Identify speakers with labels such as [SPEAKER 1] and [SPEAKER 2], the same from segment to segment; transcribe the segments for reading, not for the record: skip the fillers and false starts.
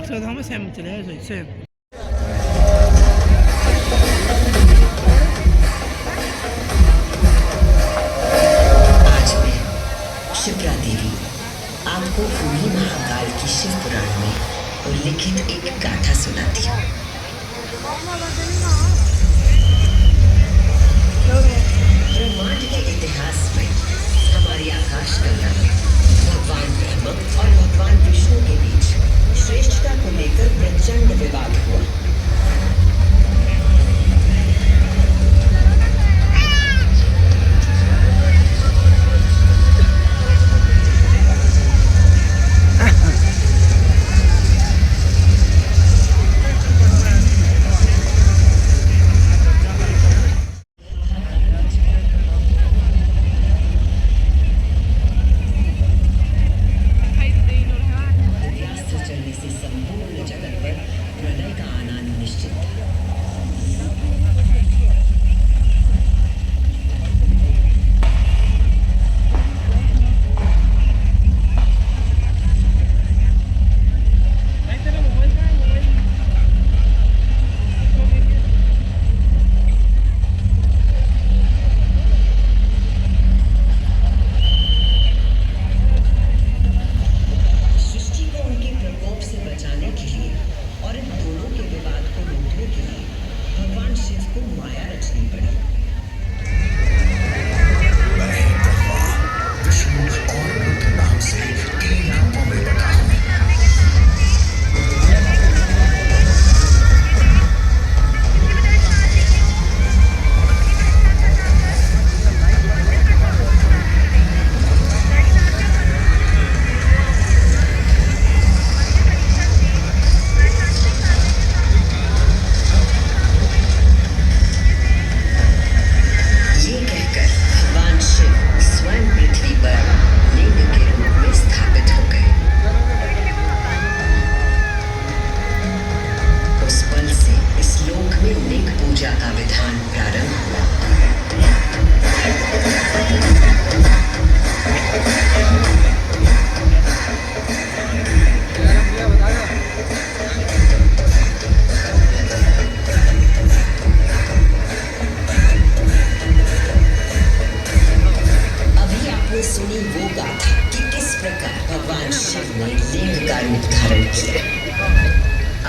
[SPEAKER 1] Amsterdam sempre, né, gente? Sempre.
[SPEAKER 2] आज मैं शिप्रा देवी आपको पूरी महाकाल की शिव पुराण में उल्लिखित एक गाथा सुनाती हूँ। ब्रह्मांड के इतिहास में हमारी आकाश गंगा में भगवान ब्रह्मा और भगवान विष्णु के बीच श्रेष्ठता को लेकर प्रचंड विवाद हुआ। भगवान शिव ने लिंग का रूप धारण किया।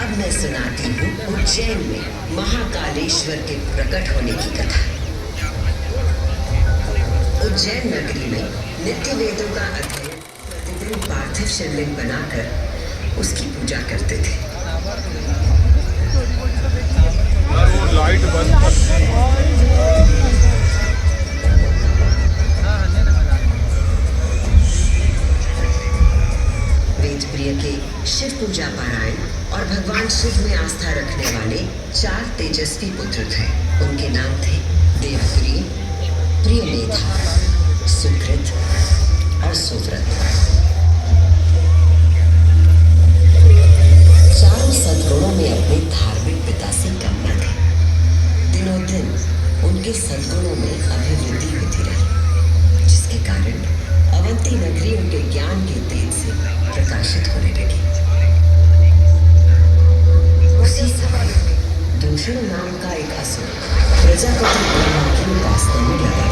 [SPEAKER 2] अब मैं सुनाती हूँ उज्जैन में महाकालेश्वर के प्रकट होने की कथा। उज्जैन नगरी में नित्य वेदों का अध्ययन प्रतिदिन पार्थिव शिवलिंग बनाकर उसकी पूजा करते थे।
[SPEAKER 3] लाइट बंद
[SPEAKER 2] प्रिय के शिव पूजा पारायण और भगवान शिव में आस्था रखने वाले 4 तेजस्वी पुत्र थे। उनके नाम थे देवप्रिय, प्रियमेधा, सुकृत और सुव्रत। चारों सद्गुणों में अपने धार्मिक पिता से कम न थे। दिनों दिन उनके सद्गुणों में अभिवृद्धि होती रही, जिसके कारण अवंती नगरी उनके ज्ञान के तेज से प्रकाशित होने लगी। उसी समय दूषण नाम का एक असुर प्रजापति ब्रह्मा की उपासना में लगा।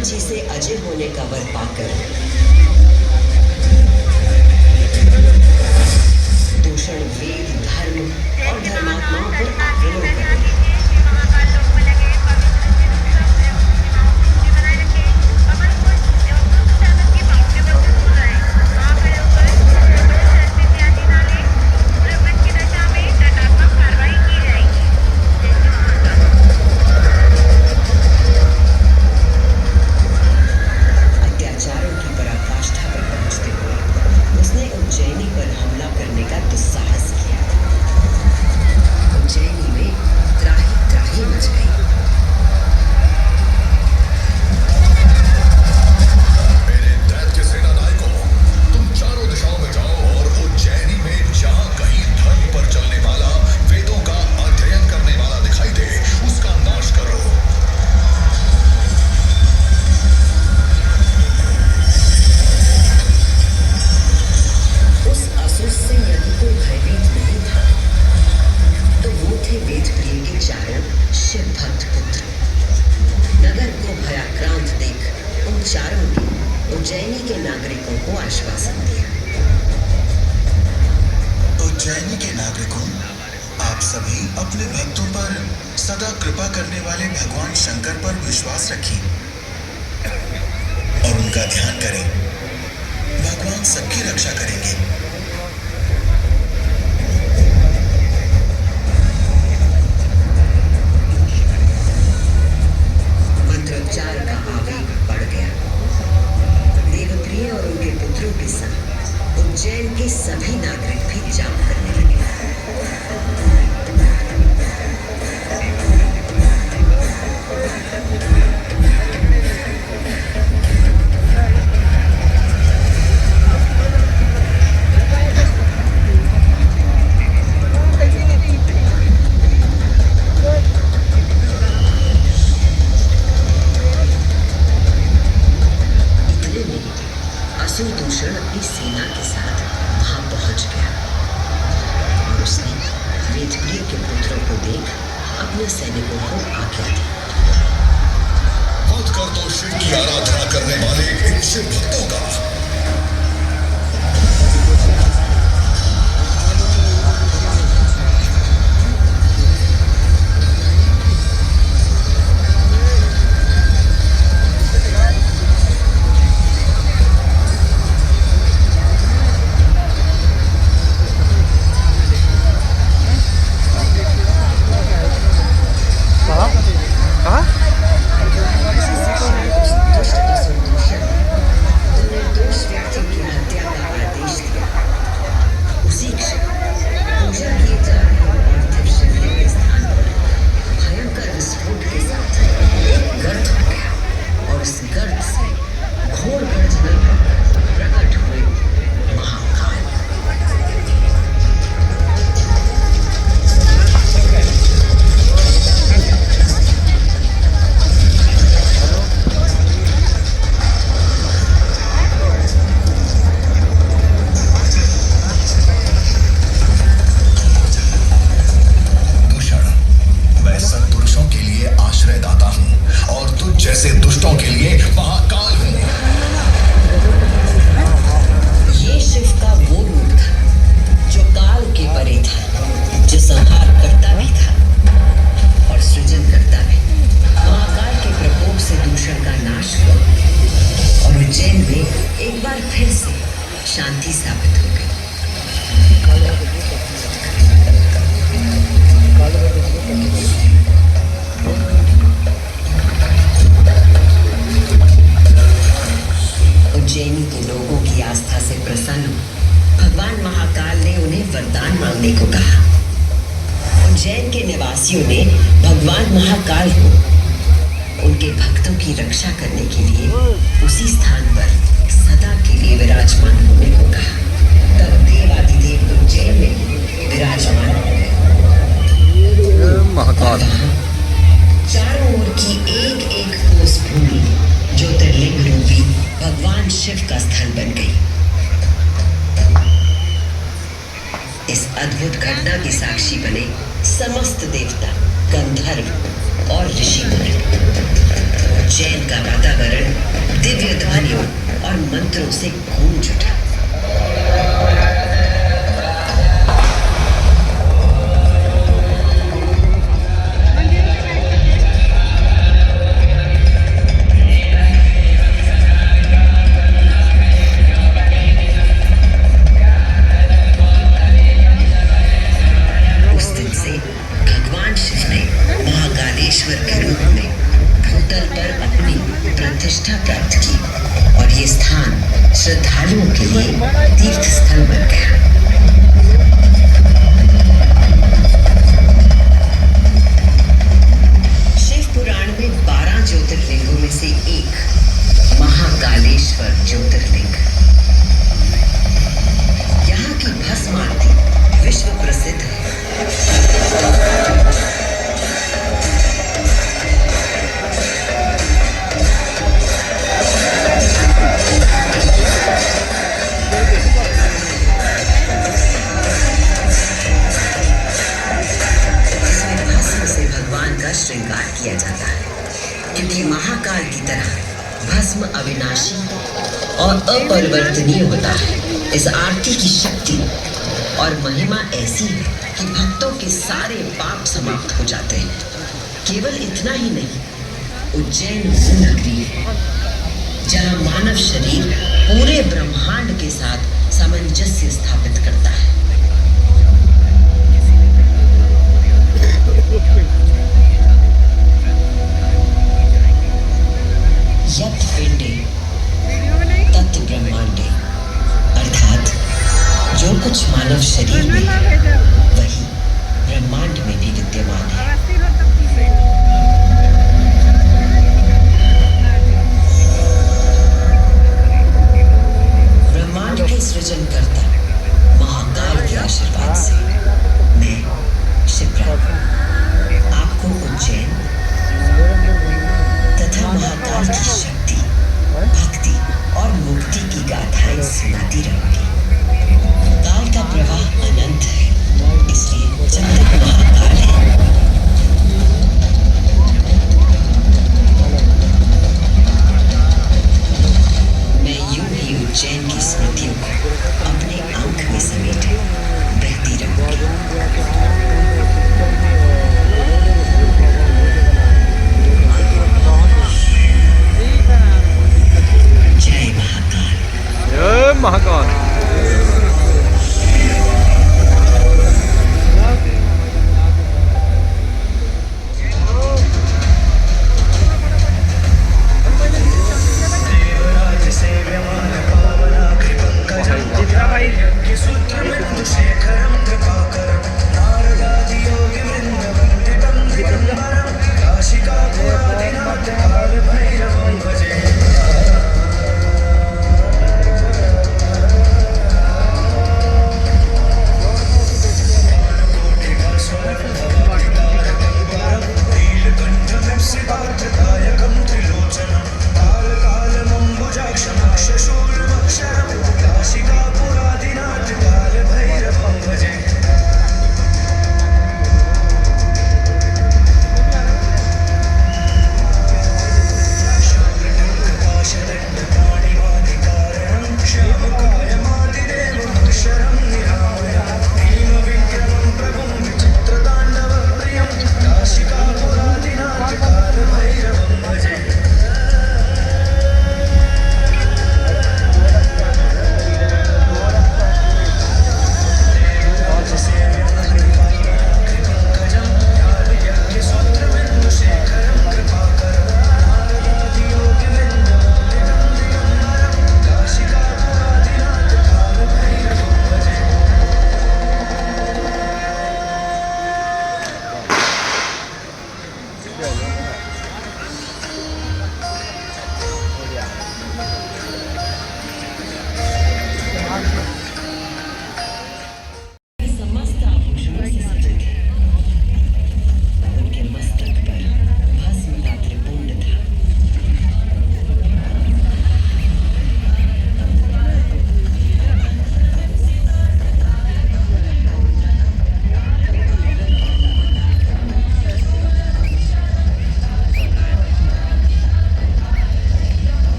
[SPEAKER 2] जी से अजय होने का वर पाकर दूषण वेद धर्म को आश्वासन दिया।
[SPEAKER 4] उज्जैनी के नागरिकों, आप सभी अपने भक्तों पर सदा कृपा करने वाले भगवान शंकर पर विश्वास रखिए और उनका ध्यान करें। भगवान सबकी रक्षा करेंगे।
[SPEAKER 2] मंत्रोच्चार का आवेग बढ़ गया। देवप्रिय और उनके पुत्रों के साथ उज्जैन के सभी नागरिक भी जाप करने लगे। असुर दूषण अपनी सेना के साथ वहां पहुंच गया और उसने वेदप्रिय के पुत्रों को देख अपने सैनिकों को आज्ञा दी।
[SPEAKER 4] वध कर दो शिव की आराधना करने वाले इन शिव भक्तों का। जैसे दुष्टों के लिए महाकाल हूं।
[SPEAKER 2] ये शिव का वो रूप था जो काल के परे था, जो संहार करता भी था और सृजन करता भी। महाकाल के प्रकोप से दूषण का नाश हुआ और उज्जैन में एक बार फिर से शांति स्थापित हो गई। उज्जैनी के लोगों की आस्था से प्रसन्न भगवान महाकाल ने उन्हें वरदान मांगने को कहा। उज्जैन के निवासियों ने भगवान महाकाल को उनके भक्तों की रक्षा करने के लिए उसी स्थान पर सदा के लिए विराजमान होने को कहा। तब देवादिदेव उज्जैन में विराजमान हो गए।
[SPEAKER 3] महाकाल
[SPEAKER 2] चारों ओर की एक एक कोस भूमि ज्योतिर्लिंग रूपी भगवान शिव का स्थल बन गई। इस अद्भुत घटना की साक्षी बने समस्त देवता, गंधर्व और ऋषि मुनि। उज्जैन का वातावरण दिव्य ध्वनियों और मंत्रों से गूंज उठा। भगवान शिव ने महाकालेश्वर के रूप में भूतल पर अपनी प्रतिष्ठा प्राप्त की और ये स्थान श्रद्धालुओं के लिए तीर्थ स्थल बन गया। शिव पुराण में 12 ज्योतिर्लिंगों में से एक महाकालेश्वर ज्योतिर्लिंग। यहाँ की भस्म आरती विश्व प्रसिद्ध है। श्रृंगार किया जाता है क्योंकि महाकाल की तरह भस्म अविनाशी और अपरिवर्तनीय होता है। इस आरती की शक्ति और महिमा ऐसी है कि भक्तों के सारे पाप समाप्त हो जाते हैं। केवल इतना ही नहीं, उज्जैन वो नगरी है जहाँ मानव शरीर पूरे ब्रह्मांड के साथ सामंजस्य स्थापित करता है।